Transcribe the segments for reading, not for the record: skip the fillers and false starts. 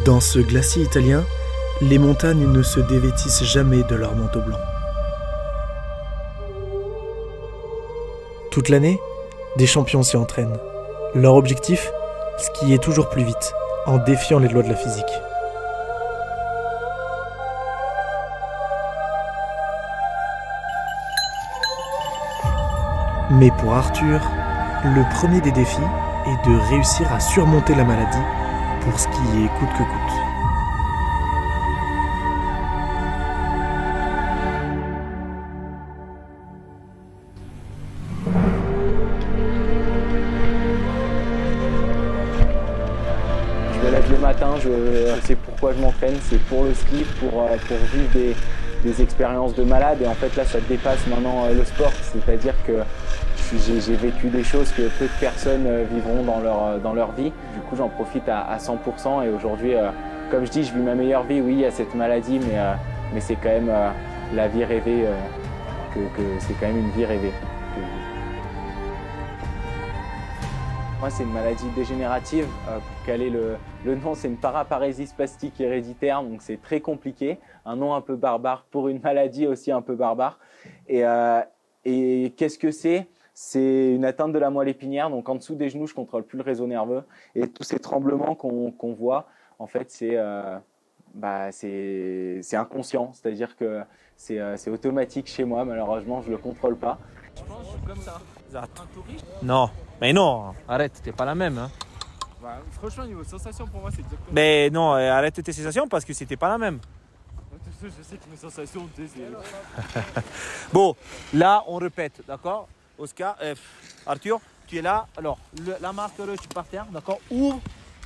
Dans ce glacier italien, les montagnes ne se dévêtissent jamais de leur manteau blanc. Toute l'année, des champions s'y entraînent. Leur objectif, skier toujours plus vite, en défiant les lois de la physique. Mais pour Arthur, le premier des défis est de réussir à surmonter la maladie pour skier coûte que coûte. Je me lève le matin, je sais pourquoi je m'entraîne, c'est pour le ski, pour vivre des expériences de malade. Et en fait là, ça dépasse maintenant le sport, c'est-à-dire que j'ai vécu des choses que peu de personnes vivront dans leur vie. Du coup, j'en profite à 100%. Et aujourd'hui, comme je dis, je vis ma meilleure vie. Oui, il y a cette maladie, mais c'est quand même la vie rêvée, c'est quand même une vie rêvée. Moi, c'est une maladie dégénérative. Pour caler le nom, c'est une paraparésie spastique héréditaire, donc c'est très compliqué. Un nom un peu barbare pour une maladie aussi un peu barbare. Et qu'est-ce que c'est ? C'est une atteinte de la moelle épinière, donc en dessous des genoux, je ne contrôle plus le réseau nerveux. Et tous ces tremblements qu'on voit, en fait, c'est inconscient, c'est-à-dire que c'est automatique chez moi, malheureusement, je ne le contrôle pas. Je pense que je suis comme ça. Exact. Non, mais non, arrête, t'es pas la même. Hein. Bah, franchement, niveau sensation, pour moi, c'est exactement. Mais non, arrête tes sensations parce que c'était pas la même. Je sais que mes sensations, tu sais, c'est. Bon, là, on répète, d'accord? Oscar, Arthur, tu es là. Alors, la marqueuse, tu par terre, d'accord? Ouvre,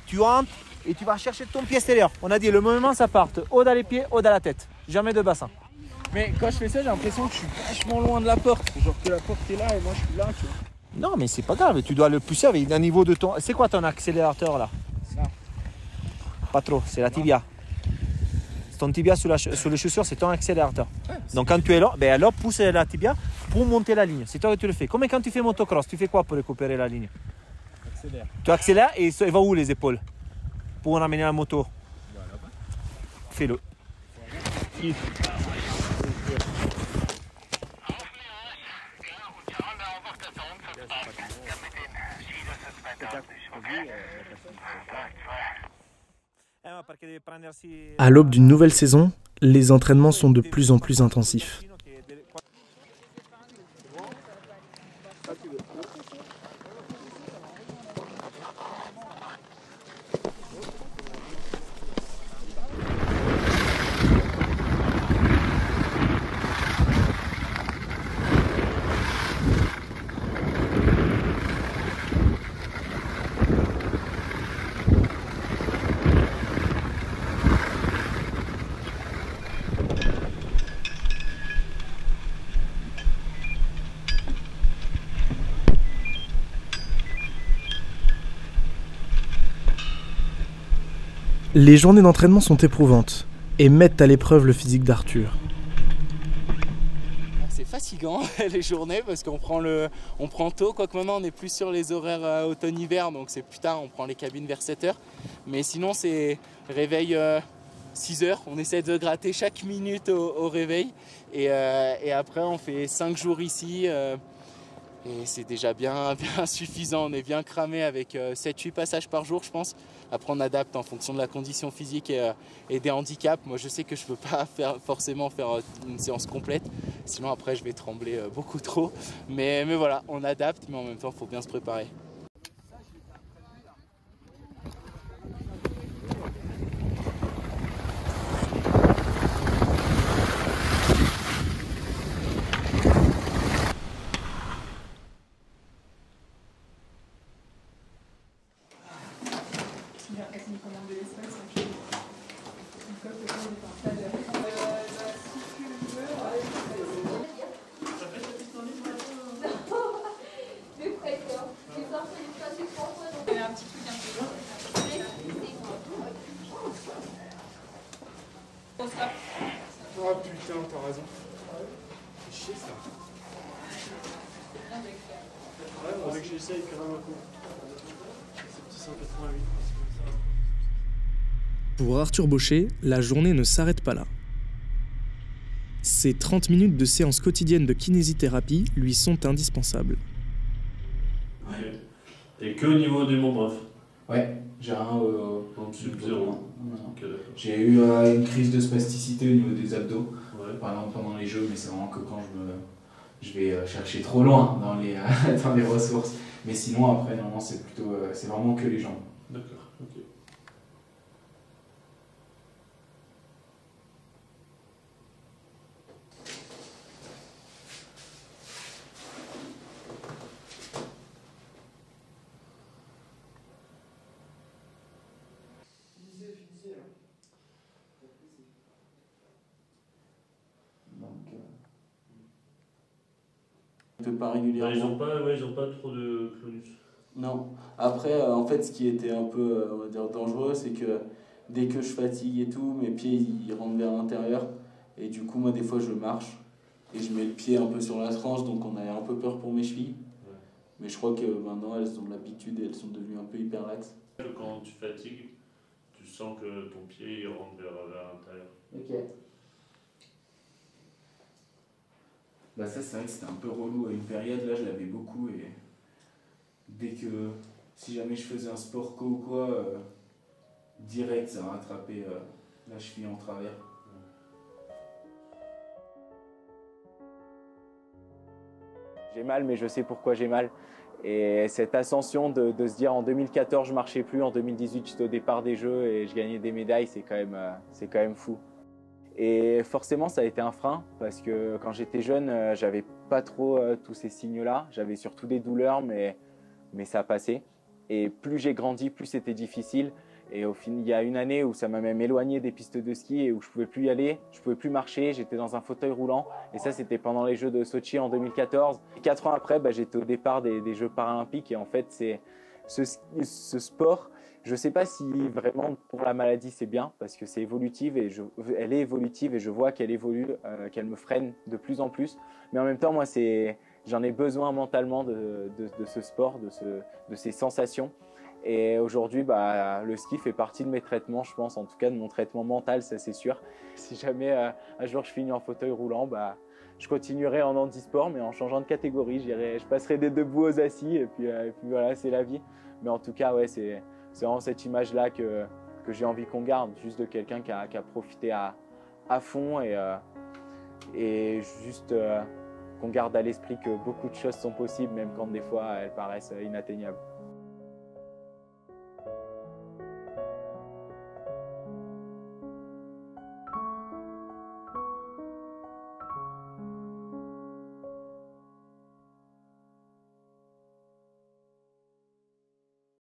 tu entres et tu vas chercher ton pied extérieur. On a dit, le mouvement, ça part haut dans les pieds, haut dans la tête. Jamais de bassin. Mais quand je fais ça, j'ai l'impression que je suis vachement loin de la porte. Genre que la porte est là et moi, je suis là, tu vois. Non, mais c'est pas grave, tu dois le pousser avec un niveau de ton. C'est quoi ton accélérateur là? Ça. Pas trop, c'est la tibia. Ton tibia sur les chaussures, c'est ton accélérateur. Ouais, donc quand tu es là, ben alors pousse la tibia pour monter la ligne. C'est toi que tu le fais. Comme quand tu fais motocross, tu fais quoi pour récupérer la ligne? Accélère. Tu accélères et il va où les épaules? Pour ramener la moto. Voilà. Fais-le. À l'aube d'une nouvelle saison, les entraînements sont de plus en plus intensifs. Les journées d'entraînement sont éprouvantes et mettent à l'épreuve le physique d'Arthur. C'est fatigant les journées parce qu'on prend tôt, quoique maintenant on est plus sur les horaires automne-hiver, donc c'est plus tard, on prend les cabines vers 7h. Mais sinon c'est réveil 6h, on essaie de gratter chaque minute au réveil et après on fait 5 jours ici. Et c'est déjà bien suffisant, on est bien cramé avec 7-8 passages par jour je pense. Après on adapte en fonction de la condition physique et des handicaps. Moi je sais que je ne peux pas forcément faire une séance complète, sinon après je vais trembler beaucoup trop. Mais voilà, on adapte mais en même temps il faut bien se préparer. Oh putain, t'as raison. C'est chier ça. Ouais, on veut que j'essaye quand même un coup. C'est petit 188. Pour Arthur Baucher, la journée ne s'arrête pas là. Ces 30 minutes de séance quotidienne de kinésithérapie lui sont indispensables. Ouais. Et que au niveau des membres? Ouais, j'ai un en dessous de 0. Okay, j'ai eu une crise de spasticité au niveau des abdos, ouais. par exemple pendant les jeux, mais c'est vraiment que quand je vais chercher trop loin dans les, dans les ressources. Mais sinon, après, normalement, c'est plutôt, c'est vraiment que les jambes. D'accord, ok. Pas régulièrement. Ils ont pas trop de clonus. Non. Après, en fait, ce qui était un peu, on va dire, dangereux, c'est que dès que je fatigue et tout, mes pieds ils rentrent vers l'intérieur. Et du coup, moi, des fois, je marche et je mets le pied un peu sur la tranche, donc on a un peu peur pour mes chevilles. Ouais. Mais je crois que maintenant, elles ont l'habitude et elles sont devenues un peu hyper laxes. Quand tu fatigues, tu sens que ton pied il rentre vers l'intérieur. Ok. Bah ça c'est vrai que c'était un peu relou à une période, là je l'avais beaucoup et dès que si jamais je faisais un sport co ou quoi, direct ça rattrapait la cheville en travers. J'ai mal mais je sais pourquoi j'ai mal. Et cette ascension de se dire en 2014 je marchais plus, en 2018 j'étais au départ des Jeux et je gagnais des médailles, c'est quand même fou. Et forcément, ça a été un frein parce que quand j'étais jeune, j'avais pas trop tous ces signes-là. J'avais surtout des douleurs, mais ça passait. Et plus j'ai grandi, plus c'était difficile. Et au final, il y a une année où ça m'a même éloigné des pistes de ski et où je pouvais plus y aller, je pouvais plus marcher, j'étais dans un fauteuil roulant. Et ça, c'était pendant les Jeux de Sochi en 2014. Et 4 ans après, j'étais au départ des Jeux paralympiques. Et en fait, c'est ce sport. Je ne sais pas si vraiment pour la maladie c'est bien parce que c'est évolutive et elle est évolutive et je vois qu'elle évolue, qu'elle me freine de plus en plus. Mais en même temps, moi, j'en ai besoin mentalement de ce sport, de ces sensations. Et aujourd'hui, le ski fait partie de mes traitements, je pense, en tout cas de mon traitement mental, ça c'est sûr. Si jamais un jour je finis en fauteuil roulant, je continuerai en handisport, mais en changeant de catégorie. Je passerai des debout aux assis et puis voilà, c'est la vie. Mais en tout cas, ouais, c'est vraiment cette image-là que j'ai envie qu'on garde, juste de quelqu'un qui a profité à fond et juste qu'on garde à l'esprit que beaucoup de choses sont possibles, même quand des fois elles paraissent inatteignables.